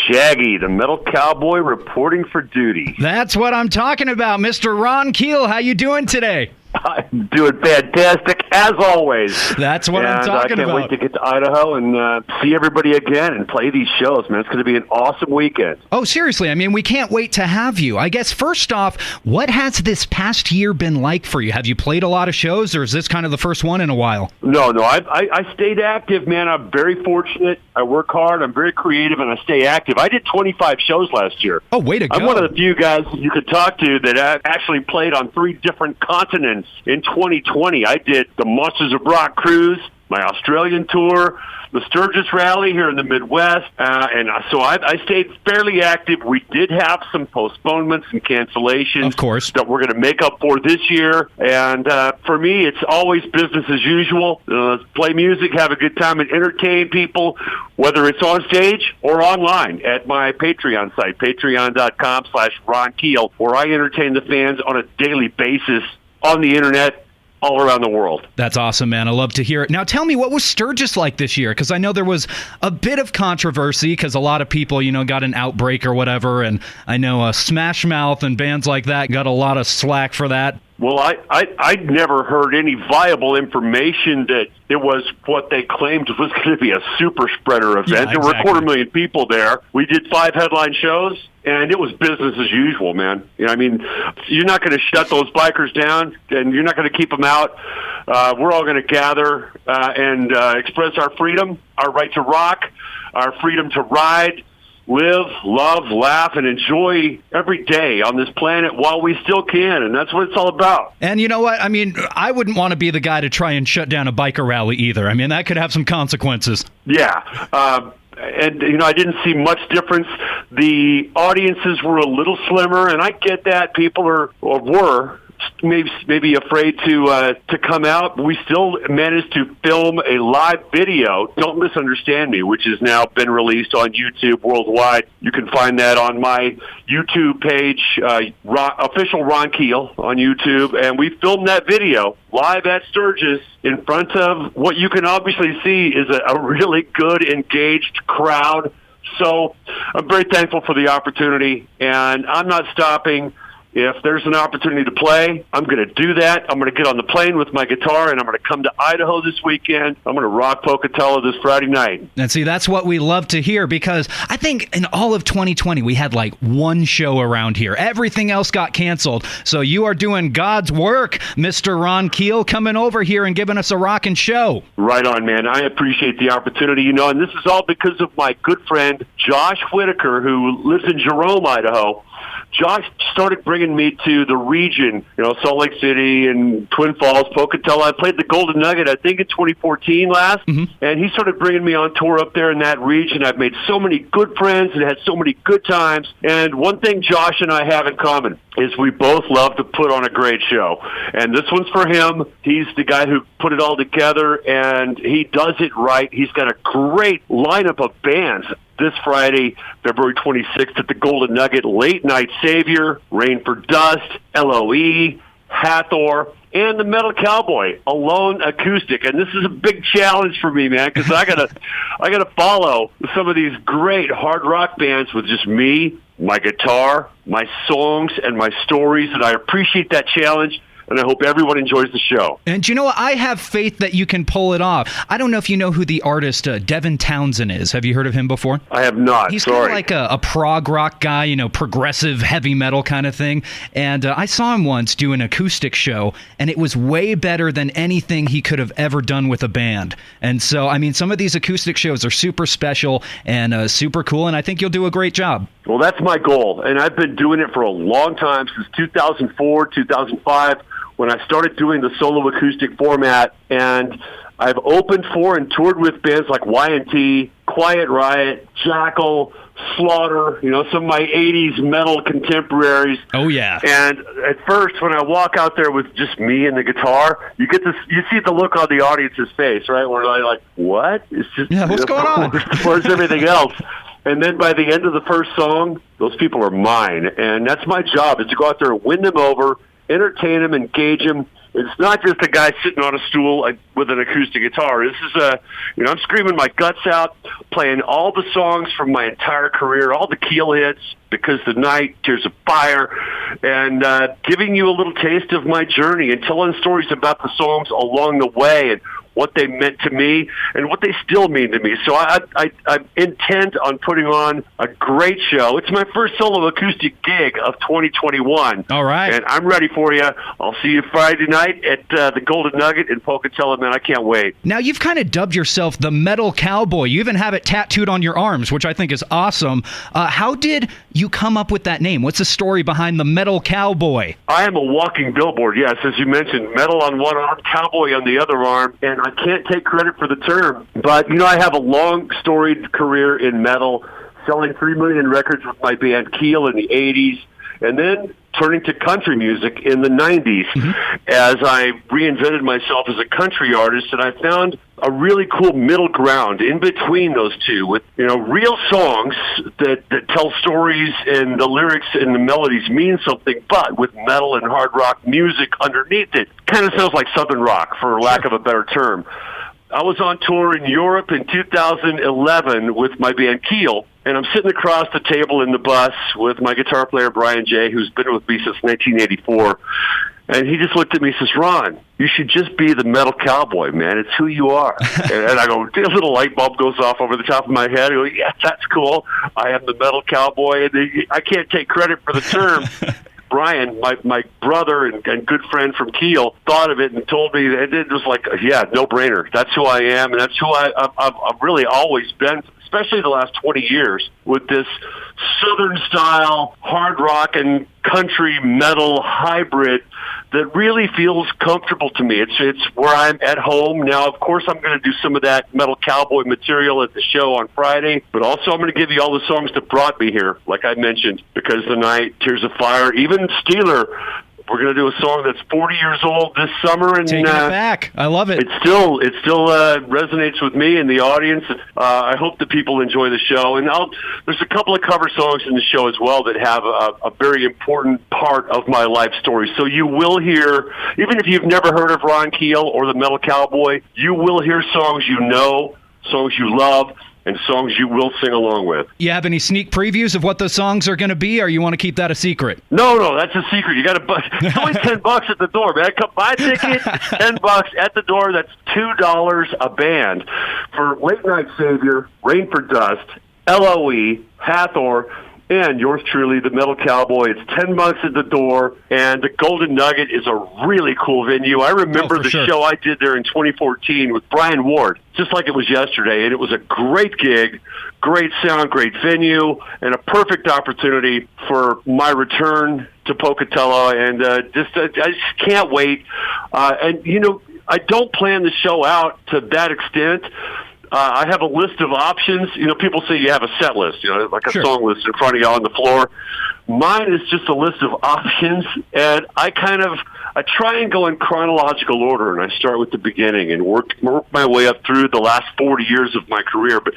Shaggy, the Metal Cowboy, reporting for duty. That's what I'm talking about, Mr. Ron Keel. How you doing today? I'm doing fantastic, as always. That's what I'm talking about. I can't wait to get to Idaho and see everybody again and play these shows, man. It's going to be an awesome weekend. Oh, seriously. I mean, we can't wait to have you. I guess, first off, what has this past year been like for you? Have you played a lot of shows, or is this kind of the first one in a while? No. I stayed active, man. I'm very fortunate. I work hard. I'm very creative, and I stay active. I did 25 shows last year. Oh, way to go. I'm one of the few guys you could talk to that actually played on 3 different continents. In 2020, I did the Monsters of Rock cruise, my Australian tour, the Sturgis rally here in the Midwest, and so I stayed fairly active. We did have some postponements and cancellations, of course, that we're going to make up for this year. And for me, it's always business as usual. Play music, have a good time, and entertain people, whether it's on stage or online at my Patreon site, patreon.com/Ron Keel, where I entertain the fans on a daily basis on the internet all around the world. That's awesome, man. I love to hear it. Now tell me, what was Sturgis like this year? Because I know there was a bit of controversy because a lot of people, got an outbreak or whatever, and I know Smash Mouth and bands like that got a lot of slack for that. Well, I'd never heard any viable information that it was what they claimed was going to be a super spreader event. Yeah, There were exactly. 250,000 people there. We did 5 headline shows, and it was business as usual, man. I mean, you're not going to shut those bikers down, and you're not going to keep them out. We're all going to gather and express our freedom, our right to rock, our freedom to ride, live, love, laugh, and enjoy every day on this planet while we still can, and that's what it's all about. And you know what? I mean, I wouldn't want to be the guy to try and shut down a biker rally either. I mean, that could have some consequences. Yeah. And, I didn't see much difference. The audiences were a little slimmer, and I get that. People were maybe afraid to come out. We still managed to film a live video, Don't Misunderstand Me, which has now been released on YouTube worldwide. You can find that on my YouTube page, official Ron Keel on YouTube, and we filmed that video live at Sturgis in front of what you can obviously see is a really good, engaged crowd. So I'm very thankful for the opportunity, and I'm not stopping. If there's an opportunity to play, I'm going to do that. I'm going to get on the plane with my guitar, and I'm going to come to Idaho this weekend. I'm going to rock Pocatello this Friday night. And see, that's what we love to hear, because I think in all of 2020, we had like one show around here. Everything else got canceled. So you are doing God's work, Mr. Ron Keel, coming over here and giving us a rockin' show. Right on, man. I appreciate the opportunity, and this is all because of my good friend, Josh Whitaker, who lives in Jerome, Idaho. Josh started bringing me to the region, Salt Lake City and Twin Falls, Pocatello. I played the Golden Nugget, I think, in 2014 last, and he started bringing me on tour up there in that region. I've made so many good friends and had so many good times, and one thing Josh and I have in common is we both love to put on a great show, and this one's for him. He's the guy who put it all together, and he does it right. He's got a great lineup of bands. This Friday, February 26th at the Golden Nugget, Late Night Savior, Rain for Dust, LOE, Hathor, and the Metal Cowboy, alone acoustic. And this is a big challenge for me, man, because I gotta follow some of these great hard rock bands with just me, my guitar, my songs, and my stories, and I appreciate that challenge. And I hope everyone enjoys the show. And you know what? I have faith that you can pull it off. I don't know if you know who the artist Devin Townsend is. Have you heard of him before? I have not. He's kind of like a prog rock guy, progressive heavy metal kind of thing. And I saw him once do an acoustic show, and it was way better than anything he could have ever done with a band. And so, I mean, some of these acoustic shows are super special and super cool, and I think you'll do a great job. Well, that's my goal, and I've been doing it for a long time, since 2004, 2005, when I started doing the solo acoustic format, and I've opened for and toured with bands like Y&T, Quiet Riot, Jackal, Slaughter, some of my 80s metal contemporaries. Oh, yeah. And at first, when I walk out there with just me and the guitar, you see the look on the audience's face, right? Where they're like, what? It's just, what's going on? Where's everything else? And then by the end of the first song, those people are mine. And that's my job, is to go out there and win them over entertain them, engage them. It's not just a guy sitting on a stool with an acoustic guitar. This is I'm screaming my guts out, playing all the songs from my entire career, all the Keel hits, Because the Night, Tears of Fire, and giving you a little taste of my journey and telling stories about the songs along the way and what they meant to me and what they still mean to me. So I'm intent on putting on a great show. It's my first solo acoustic gig of 2021. All right. And I'm ready for you. I'll see you Friday night at the Golden Nugget in Pocatello, man. I can't wait. Now, you've kind of dubbed yourself the Metal Cowboy. You even have it tattooed on your arms, which I think is awesome. How did you come up with that name? What's the story behind the Metal Cowboy? I am a walking billboard, yes. As you mentioned, metal on one arm, cowboy on the other arm, and I can't take credit for the term. But, I have a long, storied career in metal, selling 3 million records with my band Keel in the 80s, and then turning to country music in the 90s as I reinvented myself as a country artist, and I found a really cool middle ground in between those two with, real songs that tell stories and the lyrics and the melodies mean something, but with metal and hard rock music underneath it. Kind of sounds like Southern rock, for lack of a better term. I was on tour in Europe in 2011 with my band Keel, and I'm sitting across the table in the bus with my guitar player, Brian J., who's been with me since 1984. And he just looked at me and says, Ron, you should just be the Metal Cowboy, man. It's who you are. and I go, a little light bulb goes off over the top of my head. I go, yeah, that's cool. I am the Metal Cowboy. And I can't take credit for the term. Brian, my brother and good friend from Keel, thought of it and told me that it was like, yeah, no-brainer. That's who I am, and that's who I've really always been, especially the last 20 years, with this Southern-style hard rock and country metal hybrid that really feels comfortable to me. It's where I'm at home. Now, of course, I'm going to do some of that Metal Cowboy material at the show on Friday, but also I'm going to give you all the songs that brought me here, like I mentioned, Because the Night, Tears of Fire, even Steeler. We're going to do a song that's 40 years old this summer, and taking it back. I love it. It still resonates with me and the audience. I hope that people enjoy the show, and there's a couple of cover songs in the show as well that have a very important part of my life story. So you will hear, even if you've never heard of Ron Keel or the Metal Cowboy, you will hear songs songs you love, and songs you will sing along with. You have any sneak previews of what those songs are going to be, or you want to keep that a secret? No, that's a secret. You got to it's only $10 at the door, man. Come buy a ticket, $10 at the door. That's $2 a band for Late Night Savior, Rain for Dust, LOE, Hathor, and yours truly, the Metal Cowboy. It's $10 at the door, and the Golden Nugget is a really cool venue. I remember the show I did there in 2014 with Brian Ward, just like it was yesterday, and it was a great gig, great sound, great venue, and a perfect opportunity for my return to Pocatello, and I just can't wait. I don't plan the show out to that extent. I have a list of options. People say you have a set list, like a song list in front of you on the floor. Mine is just a list of options, and I try and go in chronological order, and I start with the beginning and work my way up through the last 40 years of my career. But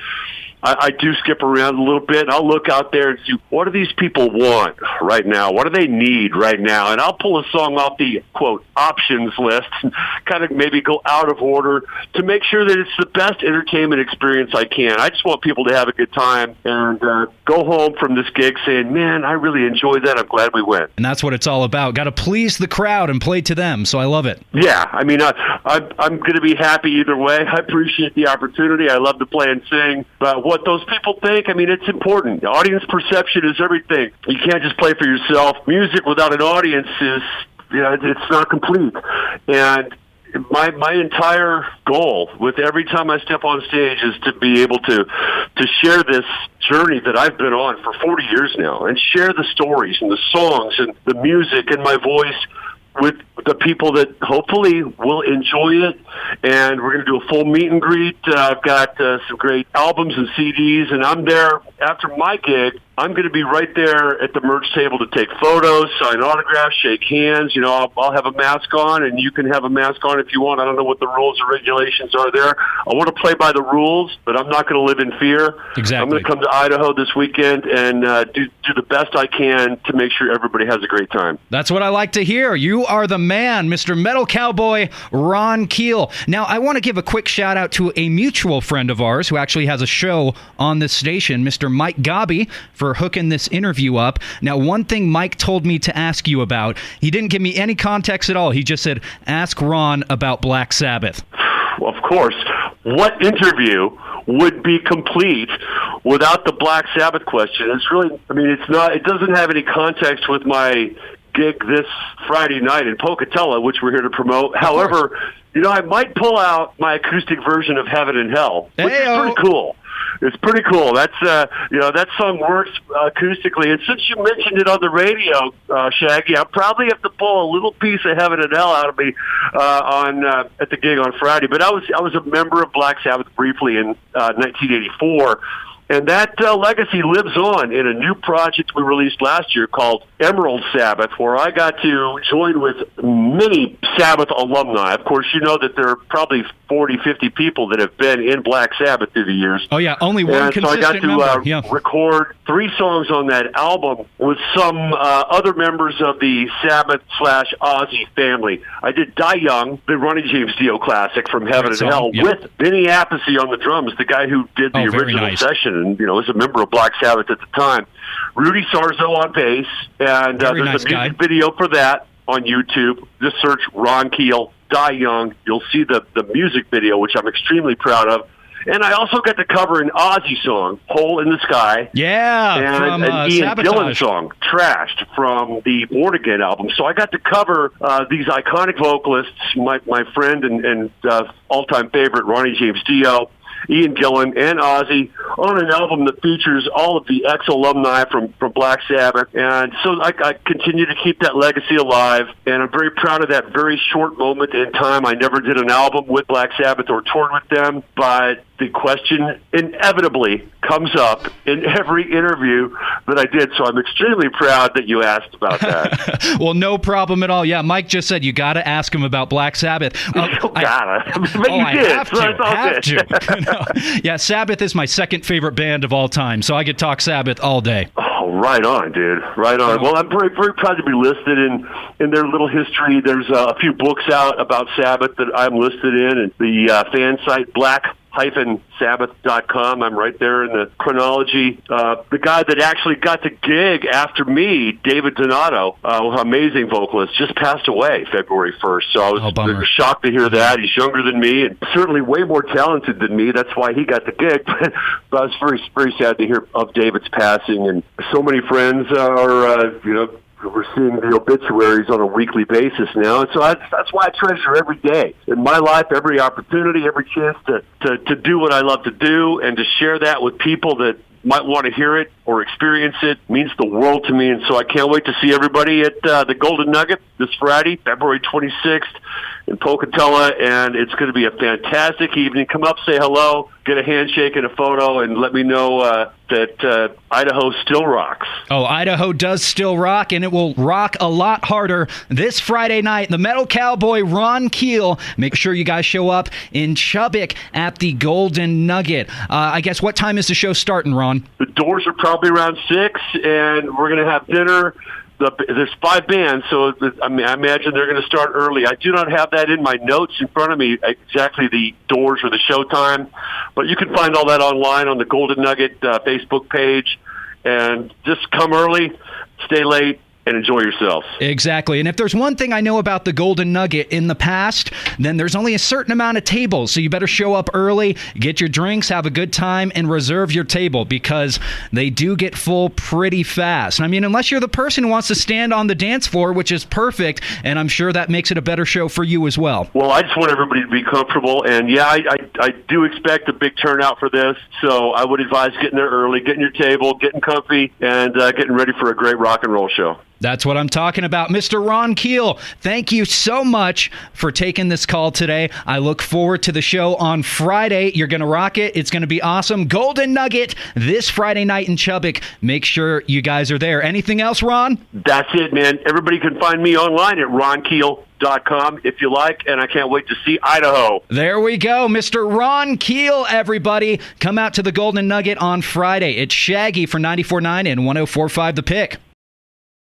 I do skip around a little bit, and I'll look out there and see, what do these people want right now? What do they need right now? And I'll pull a song off the, quote, options list and kind of maybe go out of order to make sure that it's the best entertainment experience I can. I just want people to have a good time and go home from this gig saying, man, I really enjoyed that. I'm glad we went. And that's what it's all about. Got to please the crowd and play to them, so I love it. Yeah, I mean, I'm going to be happy either way. I appreciate the opportunity. I love to play and sing, but what those people think, I mean, it's important. Audience perception is everything. You can't just play for yourself. Music without an audience is, it's not complete. And my entire goal with every time I step on stage is to be able to share this journey that I've been on for 40 years now and share the stories and the songs and the music and my voice with the people that hopefully will enjoy it. And we're going to do a full meet and greet. I've got some great albums and CDs, and I'm there after my gig. I'm going to be right there at the merch table to take photos, sign autographs, shake hands. I'll have a mask on, and you can have a mask on if you want. I don't know what the rules or regulations are there. I want to play by the rules, but I'm not going to live in fear. Exactly. I'm going to come to Idaho this weekend and do the best I can to make sure everybody has a great time. That's what I like to hear. You are the man, Mr. Metal Cowboy Ron Keel. Now, I want to give a quick shout out to a mutual friend of ours who actually has a show on this station, Mr. Mike Gobby, for hooking this interview up. Now, one thing Mike told me to ask you about, he didn't give me any context at all. He just said, ask Ron about Black Sabbath. Well, of course. What interview would be complete without the Black Sabbath question? It doesn't have any context with my gig this Friday night in Pocatello, which we're here to promote. However, I might pull out my acoustic version of Heaven and Hell, which is pretty cool. It's pretty cool. That's that song works acoustically. And since you mentioned it on the radio, Shaggy, I'll probably have to pull a little piece of Heaven and Hell out of me at the gig on Friday. But I was a member of Black Sabbath briefly in 1984. And that legacy lives on in a new project we released last year called Emerald Sabbath, where I got to join with many Sabbath alumni. Of course, you know that there are probably 40, 50 people that have been in Black Sabbath through the years. Oh, yeah, only one consistent member. So I got to record 3 songs on that album with some other members of the Sabbath/Ozzy family. I did Die Young, the Ronnie James Dio classic from Heaven and Hell, with Benny Appice on the drums, the guy who did the original session. And, was a member of Black Sabbath at the time. Rudy Sarzo on bass, and there's a music video for that on YouTube. Just search Ron Keel, Die Young. You'll see the music video, which I'm extremely proud of. And I also got to cover an Ozzy song, Hole in the Sky. Yeah, and an Ian Gillan song, Trashed, from the Born Again album. So I got to cover these iconic vocalists, my friend and all-time favorite, Ronnie James Dio, Ian Gillan, and Ozzy, on an album that features all of the ex-alumni from Black Sabbath. And so I continue to keep that legacy alive, and I'm very proud of that very short moment in time. I never did an album with Black Sabbath or toured with them, but the question inevitably comes up in every interview that I did, so I'm extremely proud that you asked about that. Well, no problem at all. Yeah, Mike just said you got to ask him about Black Sabbath. I have to. Yeah, Sabbath is my second favorite band of all time, so I could talk Sabbath all day. Oh, right on, dude. Right on. Well, I'm very, very proud to be listed in their little history. There's a few books out about Sabbath that I'm listed in, and the fan site, black-sabbath.com. I'm right there in the chronology. The guy that actually got the gig after me, David Donato, amazing vocalist, just passed away February 1st. So I was shocked to hear that. He's younger than me and certainly way more talented than me. That's why he got the gig. But I was very, very sad to hear of David's passing. And so many friends are, we're seeing the obituaries on a weekly basis now, and so that's why I treasure every day in my life, every opportunity, every chance to do what I love to do, and to share that with people that might want to hear it or experience it. Means the world to me, and so I can't wait to see everybody at the Golden Nugget this Friday, February 26th in Pocatello, and it's going to be a fantastic evening. Come up, say hello, get a handshake and a photo, and let me know that Idaho still rocks. Oh, Idaho does still rock, and it will rock a lot harder this Friday night. The Metal Cowboy Ron Keel. Make sure you guys show up in Chubbuck at the Golden Nugget. I guess, what time is the show starting, Ron? The doors are probably around 6, and we're going to have dinner. There's 5 bands, so I imagine they're going to start early. I do not have that in my notes in front of me, exactly the doors or the show time, but you can find all that online on the Golden Nugget Facebook page. And just come early, stay late, and enjoy yourselves. Exactly. And if there's one thing I know about the Golden Nugget in the past, then there's only a certain amount of tables. So you better show up early, get your drinks, have a good time, and reserve your table, because they do get full pretty fast. I mean, unless you're the person who wants to stand on the dance floor, which is perfect, and I'm sure that makes it a better show for you as well. Well, I just want everybody to be comfortable, and yeah, I do expect a big turnout for this, so I would advise getting there early, getting your table, getting comfy, and getting ready for a great rock and roll show. That's what I'm talking about. Mr. Ron Keel, thank you so much for taking this call today. I look forward to the show on Friday. You're going to rock it. It's going to be awesome. Golden Nugget this Friday night in Chubbuck. Make sure you guys are there. Anything else, Ron? That's it, man. Everybody can find me online at ronkeel.com if you like, and I can't wait to see Idaho. There we go. Mr. Ron Keel, everybody. Come out to the Golden Nugget on Friday. It's Shaggy for 94.9 and 104.5 The Pick.